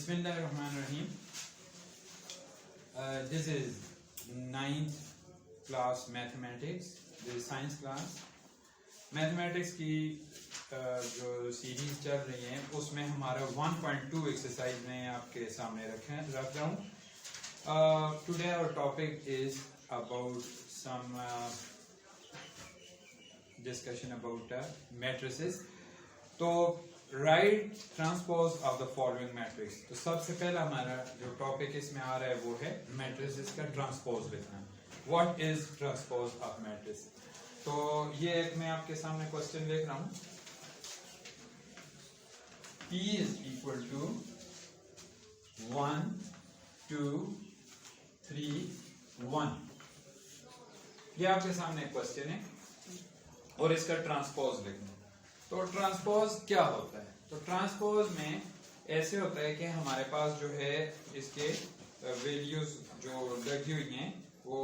Bismillahirrahmanirrahim. This is 9th class mathematics. This is science class. Mathematics की जो series चल रही है उसमें हमारा 1.2 एक्सरसाइज में आपके सामने रख रहा हूँ. Today our topic is about some discussion about matrices. तो write transpose of the following matrix. तो सबसे पहला हमारा जो टॉपिक इसमें आ रहा है वो है मैट्रिसेस का ट्रांसपोज लिखना. What is transpose of matrix? तो ये एक मैं आपके सामने क्वेश्चन लिख रहा हूं. P is equal to 1 2 3 1. ये आपके सामने क्वेश्चन है और इसका ट्रांसपोज लिखना. तो ट्रांसपोज क्या होता है? तो ट्रांसपोज में ऐसे होता है कि हमारे पास जो है इसके वैल्यूज जो लगी हुई हैं वो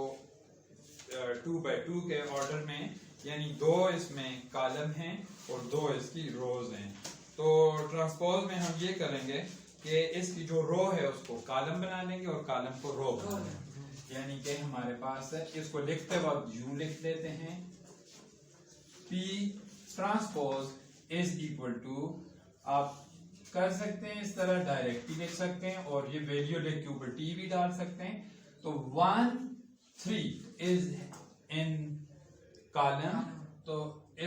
2 by 2 के ऑर्डर में, यानी 2 इसमें कॉलम हैं और 2 इसकी रोज हैं. तो ट्रांसपोज में हम ये करेंगे कि इसकी जो रो है उसको कॉलम बना लेंगे और कॉलम को रो बना लेंगे. यानी कि हमारे पास इसको लिखते वक्त यूं लिख देते हैं, P transpose is equal to, आप कर सकते हैं इस तरह डायरेक्ट भी लिख सकते हैं और ये वैल्यू लिख के ऊपर टी भी डाल सकते हैं. तो 1 3 इज इन कॉलम, तो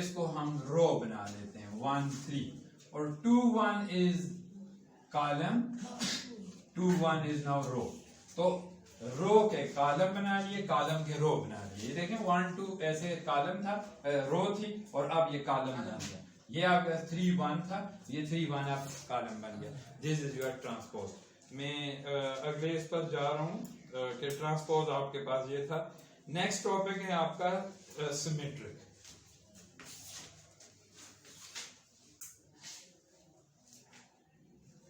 इसको हम रो बना लेते हैं 1 3. और 2 1 इज कॉलम, 2 1 इज नाउ रो. तो रो के कॉलम बना लिए, कॉलम के रो बना लिए. देखें 1 2 ऐसे कॉलम था, रो थी, और अब ये कॉलम बन गया. ये आपका 3 1 था, ये 3 1 अब कॉलम बन गया. This is your transpose. मैं अगले इस पर जा रहा हूँ कि ट्रांसपोज आपके पास ये था. नेक्स्ट टॉपिक है आपका symmetric.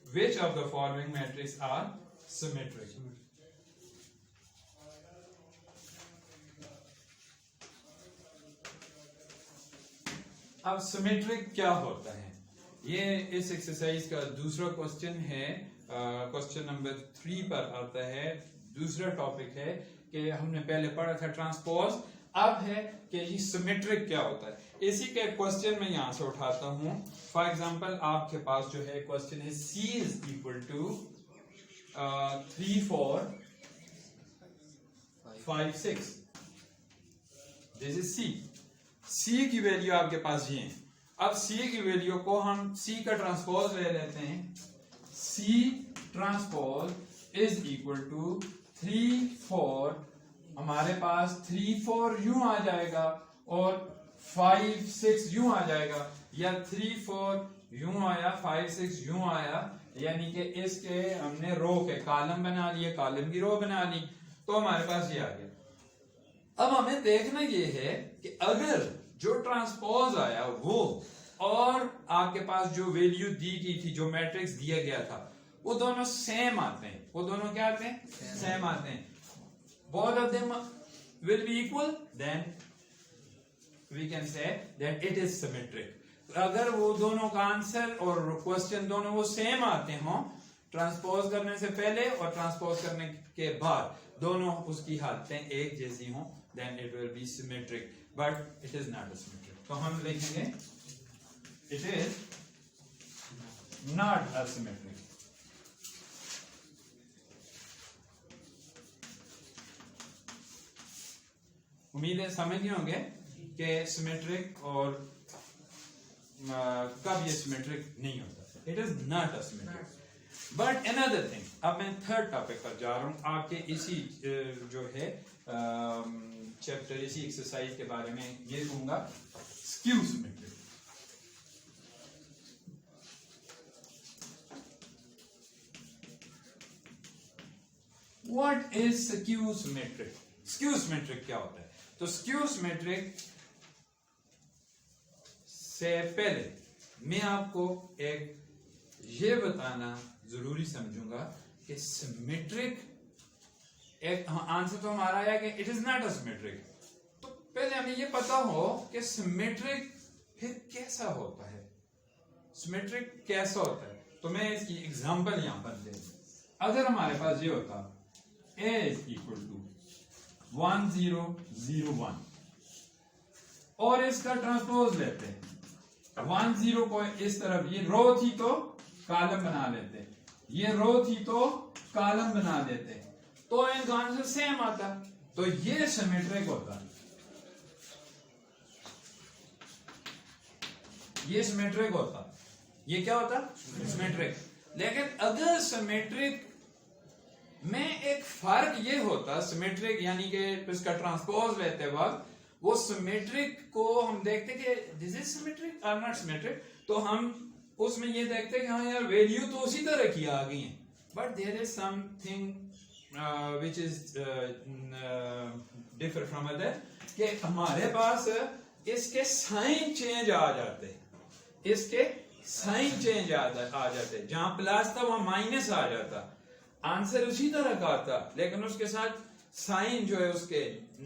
Which of the following matrices are symmetric? अब सिमेट्रिक क्या होता है? ये इस एक्सरसाइज का दूसरा क्वेश्चन है. क्वेश्चन नंबर 3 पर आता है. दूसरा टॉपिक है कि हमने पहले पढ़ा था ट्रांसपोज, अब है कि ये सिमेट्रिक क्या होता है. इसी के क्वेश्चन में यहां से उठाता हूं. फॉर एग्जांपल आपके पास जो है क्वेश्चन है C is equal to 3 4 5 6. This is C की वैल्यू आपके पास ये है. अब C की वैल्यू को हम C का ट्रांसपोज ले लेते हैं. C transpose is equal to 3 4. हमारे पास 3 4 यूं आ जाएगा और 5 6 यूं आ जाएगा, या 3 4 यूं आया, 5 6 यूं आया. यानी कि इसके हमने रो के कॉलम बना लिए, कॉलम की रो बना ली, तो हमारे पास ये आ गया. अब हमें देखना ये है कि अगर जो ट्रांसपोज आया वो और आपके पास जो वैल्यू दी गई थी, जो मैट्रिक्स दिया गया था, वो दोनों सेम आते हैं. वो दोनों क्या आते हैं? सेम आते हैं. Both of them will be equal, then we can say that it is symmetric. अगर वो दोनों का आंसर और क्वेश्चन दोनों वो सेम आते हों, ट्रांसपोज करने से पहले और ट्रांसपोज करने के बाद दोनों उसकी हालतें एक जैसी हों, then it will be symmetric, but it is not a symmetric. तो हम लिखेंगे it is not a symmetric. उम्मीद है समझ गए होंगे कि सिमेट्रिक और कब ये सिमेट्रिक नहीं होता. It is not a symmetric. But another thing, अब मैं थर्ड टॉपिक पर जा रहा हूं. आपके इसी जो है चैप्टर, इसी एक्सरसाइज के बारे में ये कहूंगा, skew symmetric. What is skew symmetric? Skew symmetric क्या होता है? तो स्क्यू सिमेट्रिक से पहले मैं आपको एक ये बताना जरूरी समझूंगा कि सिमेट्रिक, एक आंसर तो हमारा आया कि it is not a symmetric. तो पहले हमें ये पता हो कि सिमेट्रिक फिर कैसा होता है. सिमेट्रिक कैसा होता है? तो मैं इसकी एग्जांपल यहां पर दे दूं. अगर हमारे पास ये होता a इज इक्वल टू 1 0 0 1 और इसका ट्रांसपोज लेते 1 0 को इस तरफ, ये रो थी तो कॉलम बना लेते, ये रो थी तो कॉलम बना देते, तो इनका आंसर सेम आता। तो ये सिमेट्रिक होता, ये सिमेट्रिक होता, ये क्या होता सिमेट्रिक। लेकिन अगर सिमेट्रिक में एक फर्क ये होता, सिमेट्रिक यानी कि इसका ट्रांसपोज लेते वक्त वो सिमेट्रिक को हम देखते कि दिस इज सिमेट्रिक और नॉट सिमेट्रिक, तो हम उसमें ये देखते कि हाँ यार वैल्यू तो उसी तरह की आ गई है, but there is something which is differ from other, कि हमारे पास इसके साइन चेंज आ जाते, इसके साइन चेंज आ जाते, जहां प्लस था वहां माइनस आ जाता, आंसर उसी तरह का आता, लेकिन उसके साथ साइन जो है उसके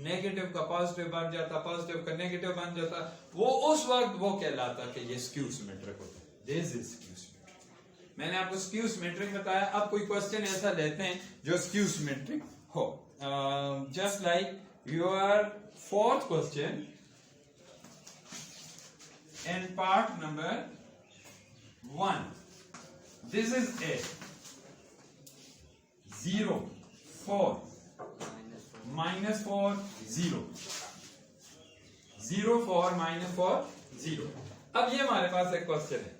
नेगेटिव का पॉजिटिव बन जाता, पॉजिटिव का नेगेटिव बन जाता, वो उस वक्त वो कहलाता कि ये स्क्यू सिमेट्रिक होता है। This is skew symmetric. मैंने आपको स्क्यू सिमेट्रिक बताया। अब कोई क्वेश्चन ऐसा लेते हैं जो स्क्यू सिमेट्रिक हो, just like your fourth question in part number 1. This is a 0 4 minus 4 0 0 4 minus 4 0। अब ये हमारे पास एक क्वेश्चन है,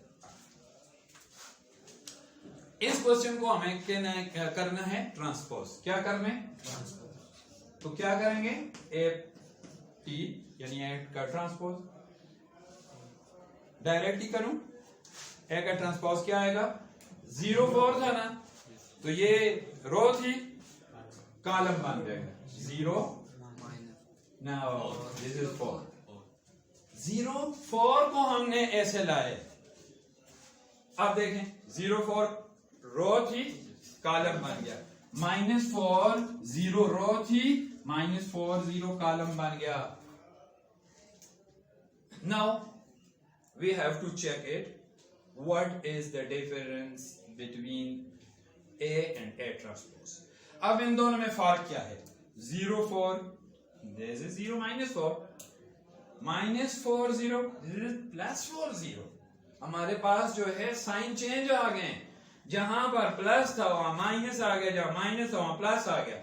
इस क्वेश्चन को हमें क्या करना है, ट्रांसपोज। क्या करना है ट्रांसपोज, तो क्या करेंगे, ए टी यानी ए का ट्रांसपोज डायरेक्ट ही करूं, ए का ट्रांसपोज क्या आएगा, 0 4 था ना, तो ये रो थी, कॉलम बन जाएगा 0 नाउ दिस इज 4, 0 4 को हमने ऐसे लाए। अब देखें 0 4 रो थी, कॉलम बन गया, -4 0 रो थी, -4 0 कॉलम बन गया। Now we have to check it, what is the difference between A and A transpose। अब इन दोनों में फर्क क्या है, 0 4 this is 0 -4 -4 0 this is +4 0। हमारे पास जो है साइन चेंज आ गए, जहां पर प्लस था वहां माइनस आ गया, जहां माइनस था वहां प्लस आ गया।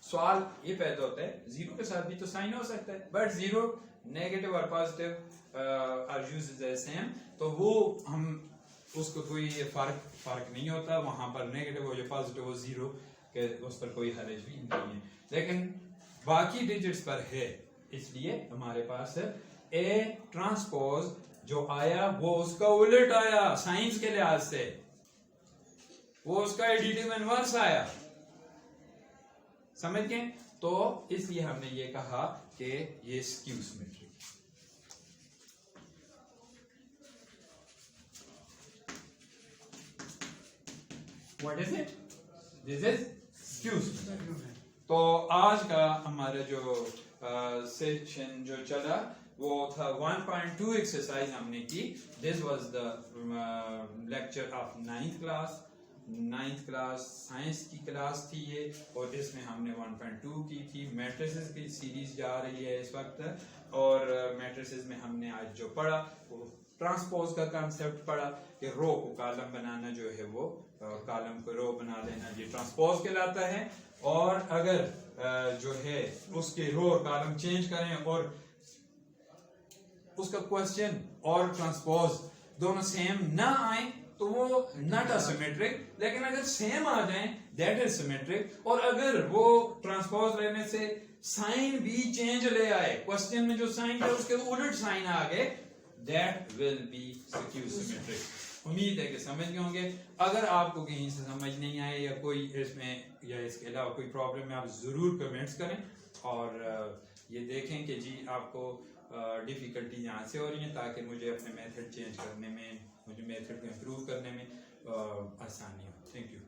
सवाल ये पैदा होता है, 0 के साथ भी तो साइन हो सकता है, बट 0 नेगेटिव और positive are used as same, तो वो हम उसको कोई फर्क नहीं होता, वहां पर नेगेटिव हो या पॉजिटिव हो 0 के उस पर कोई हरज भी नहीं है, लेकिन बाकी डिजिट्स पर है, इसलिए हमारे पास ए ट्रांसपोज जो आया वो उसका उलट आया, साइंस के लिहाज से वो उसका एडिटिव इनवर्स आया, समझ गए। तो इसलिए हमने ये कहा कि ये skew symmetric. What is it? This is skew symmetric. तो आज का हमारा जो सेक्शन जो चला वो था 1.2 एक्सरसाइज हमने की। This was the lecture of 9th class science की क्लास थी ये, और इसमें हमने 1.2 की थी। मैट्रिसेस की सीरीज जा रही है इस वक्त, और मैट्रिसेस में हमने आज जो पढ़ा वो ट्रांसपोज का कंसेप्ट पढ़ा कि रो को कॉलम बनाना जो है वो कॉलम को रो बना देना, ये ट्रांसपोज कहलाता है। और अगर जो है उसके रो और कॉलम चेंज करें और उसका क्वेश्चन और ट्रांसपोज दोनों सेम ना आए तो वो नॉट सिमेट्रिक, लेकिन अगर सेम आ जाए दैट इज सिमेट्रिक। और अगर वो ट्रांसपोज लेने से साइन भी चेंज ले आए, क्वेश्चन में जो साइन है उसके उलट साइन आ गए, that will be skew symmetric. उम्मीद है कि समझ गए होंगे। अगर आपको कहीं से समझ नहीं आए या कोई इसमें या इसके अलावा कोई प्रॉब्लम है, आप जरूर कमेंट्स करें और ये देखें कि जी आपको डिफिकल्टी यहाँ से हो रही है, ताकि मुझे अपने मेथड चेंज करने में, मुझे मेथड को इम्प्रूव करने में आसानी हो। Thank you.